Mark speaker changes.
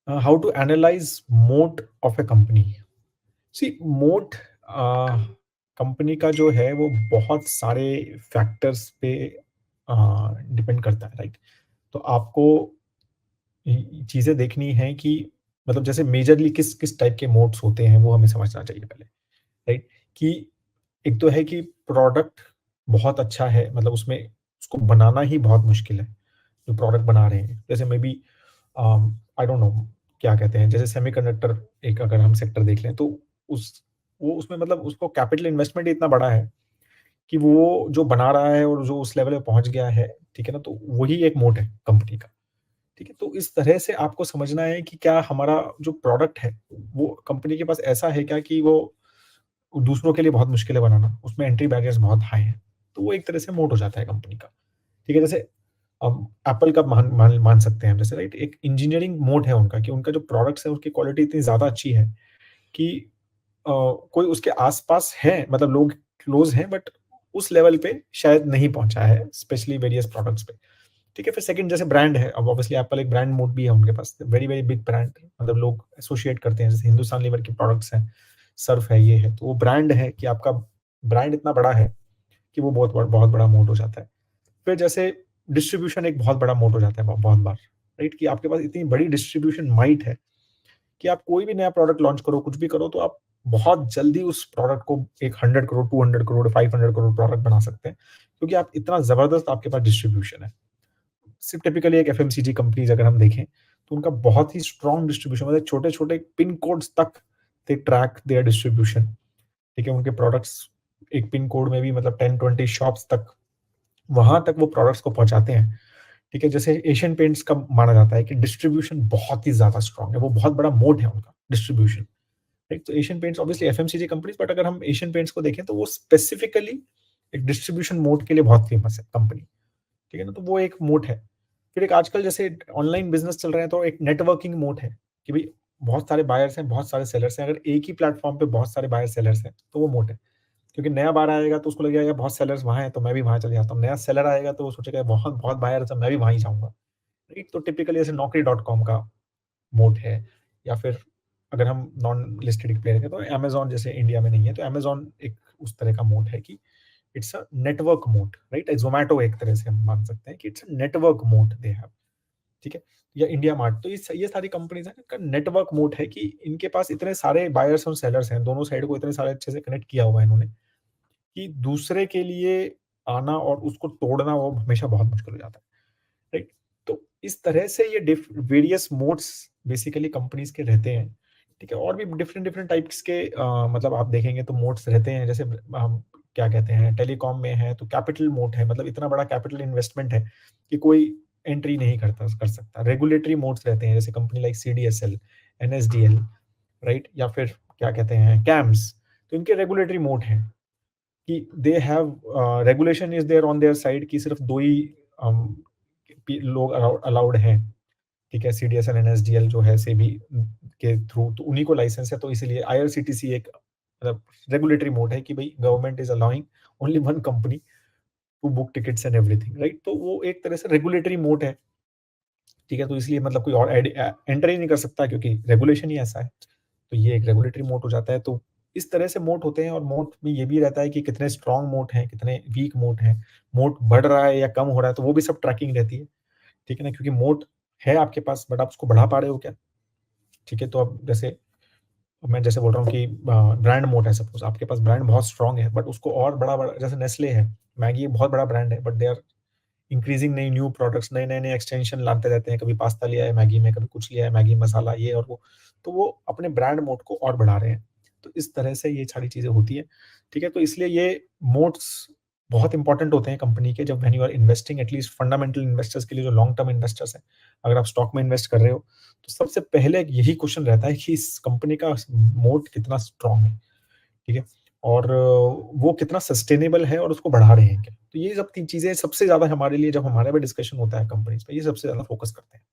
Speaker 1: How to analyse मोट of A company. सी मोट company का जो है वो बहुत सारे फैक्टर्स पे डिपेंड करता है, राइट। तो आपको चीज़ें देखनी है कि मतलब जैसे मेजरली किस किस टाइप के मोड्स होते हैं वो हमें समझना चाहिए पहले, राइट। कि एक तो है कि प्रोडक्ट बहुत अच्छा है, मतलब उसमें उसको बनाना ही बहुत मुश्किल है जो प्रोडक्ट बना रहे हैं। जैसे maybe I don't know क्या कहते हैं, जैसे सेमीकंडक्टर एक अगर हम सेक्टर देख लें तो उस वो उसमें मतलब उसको कैपिटल इन्वेस्टमेंट ही इतना बड़ा है कि वो जो बना रहा है और जो उस लेवल पे पहुंच गया है, ठीक है ना, तो वही एक मोड है कंपनी का। ठीक है, तो इस तरह से आपको समझना है कि क्या हमारा जो प्रोडक्ट है वो कंपनी के पास ऐसा है क्या कि वो दूसरों के लिए बहुत मुश्किल है बनाना, उसमें एंट्री बैरियर्स बहुत हाई हैं, तो वो एक तरह से मोट हो जाता है कंपनी का। ठीक है, जैसे अब एप्पल का मान सकते हैं हम, जैसे राइट एक इंजीनियरिंग मोड है उनका कि उनका जो प्रोडक्ट्स है उसकी क्वालिटी इतनी ज़्यादा अच्छी है कि कोई उसके आस-पास है, मतलब लोग क्लोज़ हैं बट उस लेवल पे शायद नहीं पहुँचा है, स्पेशली वेरियस प्रोडक्ट्स पे। ठीक है, फिर सेकंड जैसे ब्रांड है, अब ऑब्वियसली एप्पल एक ब्रांड मोड भी है उनके पास, वेरी, वेरी बिग ब्रांड, मतलब लोग एसोसिएट करते हैं, जैसे हिंदुस्तान लीवर के प्रोडक्ट्स हैं, सर्फ है, ये है, तो वो ब्रांड है कि आपका ब्रांड इतना बड़ा है कि वो बहुत बड़ा मोड हो जाता है। फिर जैसे डिस्ट्रीब्यूशन एक बहुत बड़ा मोड हो जाता है बहुत बार, राइट, कि आपके पास इतनी बड़ी डिस्ट्रीब्यूशन माइट है कि आप कोई भी नया प्रोडक्ट लॉन्च करो, कुछ भी करो, तो आप बहुत जल्दी उस प्रोडक्ट को एक 100 करोड़, 200 करोड़, 500 करोड़ प्रोडक्ट बना सकते हैं, क्योंकि आप इतना ज़बरदस्त आपके पास डिस्ट्रीब्यूशन है। सिर्फ टिपिकली एक एफएमसीजी कंपनीज अगर हम देखें, तो उनका बहुत ही स्ट्रॉन्ग डिस्ट्रीब्यूशन, मतलब छोटे-छोटे पिन कोड्स तक दे ट्रैक देयर डिस्ट्रीब्यूशन। ठीक है, उनके प्रोडक्ट्स एक पिन कोड में भी मतलब 10-20 शॉप्स तक, वहाँ तक वो प्रोडक्ट्स को पहुँचाते हैं। ठीक है, जैसे एशियन पेंट्स का माना जाता है कि डिस्ट्रीब्यूशन बहुत ही ज़्यादा स्ट्रॉन्ग है, वो बहुत बड़ा मोड है उनका डिस्ट्रीब्यूशन, राइट? तो Asian paints obviously FMCG companies, but अगर हम एशियन पेंट्स को देखें तो वो स्पेसिफिकली एक डिस्ट्रीब्यूशन मोड के लिए बहुत फेमस है कंपनी। ठीक है ना? तो वो एक मोड है। फिर एक आजकल जैसे ऑनलाइन बिज़नेस चल रहे हैं तो एक नेटवर्किंग मोड है कि भई बहुत सारे बायर्स हैं, बहुत सारे सेलर्स हैं। अगर एक ही प्लेटफ़ॉर्म पे बहुत सारे बायर सेलर्स हैं, तो वो मोड है। क्योंकि नया बायर आएगा तो उसको लगेगा यार बहुत सेलर्स वहाँ हैं, तो मैं भी वहाँ चले जाता हूँ। नया सेलर आएगा तो वो सोचेगा बहुत बहुत बायर्स हैं, मैं भी वहाँ ही जाऊँगा। राइट? तो टिपिकली जैसे नौकरी डॉट कॉम का मोड है, या फिर अगर हम नॉन लिस्टेड प्लेयर हैं तो अमेज़न जैसे इंडिया में नहीं है, तो अमेज़न एक उस तरह का मोड है कि it's a network mode, right? Zomato एक तरह से हम मान सकते हैं कि it's a network mode they have. ठीक है? या इंडिया मार्ट, तो ये सारी कंपनीज़ हैं, इनका नेटवर्क मोड है कि इनके पास इतने सारे बायर्स और सेलर्स हैं, दोनों साइड को इतने सारे अच्छे से कनेक्ट किया हुआ है इन्होंने, कि दूसरे के लिए आना और उसको तोड़ना वो हमेशा बहुत मुश्किल हो जाता है, राइट? तो इस तरह से ये वेरियस मोड्स बेसिकली कंपनीज़ के रहते हैं, ठीक है? और भी डिफरेंट डिफरेंट टाइप्स के मतलब आप देखेंगे तो मोड्स रहते हैं, जैसे हम क्या कहते हैं, टेलीकॉम में है तो कैपिटल मोड है, मतलब इतना बड़ा कैपिटल इन्वेस्टमेंट है कि कोई एंट्री नहीं कर सकता। रेगुलेटरी मोड्स रहते हैं, जैसे company like CDSL, NSDL, right? या फिर क्या कहते हैं, कैम्स, तो इनके रेगुलेटरी मोड हैं कि they have regulation is there on their side कि सिर्फ 2 ही अम, लोग अलाउड हैं, ठीक है? सीडीएसएल, एनएसडीएल जो है सेबी के थ्रू, तो उन्हीं को लाइसेंस है, तो इसीलिए आईआरसीटीसी एक मतलब रेगुलेटरी मोड है कि भई government is allowing only one company to book tickets and everything, right? तो वो एक तरह से रेगुलेटरी मोड है, ठीक है? तो इसलिए मतलब कोई और एंटर ही नहीं कर सकता क्योंकि रेगुलेशन ही ऐसा है। तो ये एक रेगुलेटरी मोड हो जाता है। तो इस तरह से मोड होते हैं, और मोड में ये भी रहता है कि कितने स्ट्रॉन्ग मोड हैं, कितने वीक मोड हैं, मोड बढ़ रहा है या कम हो रहा है, तो वो भी सब ट्रैकिंग रहती है, ठीक है ना? क्योंकि मोड है आपके पास बट आप उसको बढ़ा पा रहे हो क्या? ठीक है, तो अब जैसे मैं जैसे बोल रहा हूँ कि ब्रांड मोड है, सपोज़ आपके पास ब्रांड बहुत स्ट्रॉन्ग है बट उसको और बड़ा-बड़ा, जैसे नेस्ले है, मैगी एक बहुत बड़ा ब्रांड है बट दे आर इंक्रीजिंग नई न्यू प्रोडक्ट्स, नए-नए एक्सटेंशन लाते रहते हैं, कभी पास्ता लिया है मैगी में, कभी कुछ लिया है मैगी मसाला ये और वो, तो वो अपने ब्रांड मोड को और बढ़ा रहे हैं। तो इस तरह से ये सारी चीज़ें होती हैं, ठीक है? तो इसलिए ये मोड्स बहुत इंपॉर्टेंट होते हैं कंपनी के, जब when you are investing, at least fundamental investors के लिए जो लॉन्ग टर्म इन्वेस्टर्स हैं, अगर आप स्टॉक में इन्वेस्ट कर रहे हो, तो सबसे पहले यही क्वेश्चन रहता है कि इस कंपनी का मोड कितना स्ट्रॉन्ग है, ठीक है? और वो कितना सस्टेनेबल है और उसको बढ़ा रहे हैं क्या? तो ये सब 3 चीज़ें सबसे ज़्यादा हमारे लिए, जब हमारा भी डिस्कशन होता है कंपनीज़ पे, ये सबसे ज़्यादा फ़ोकस करते हैं।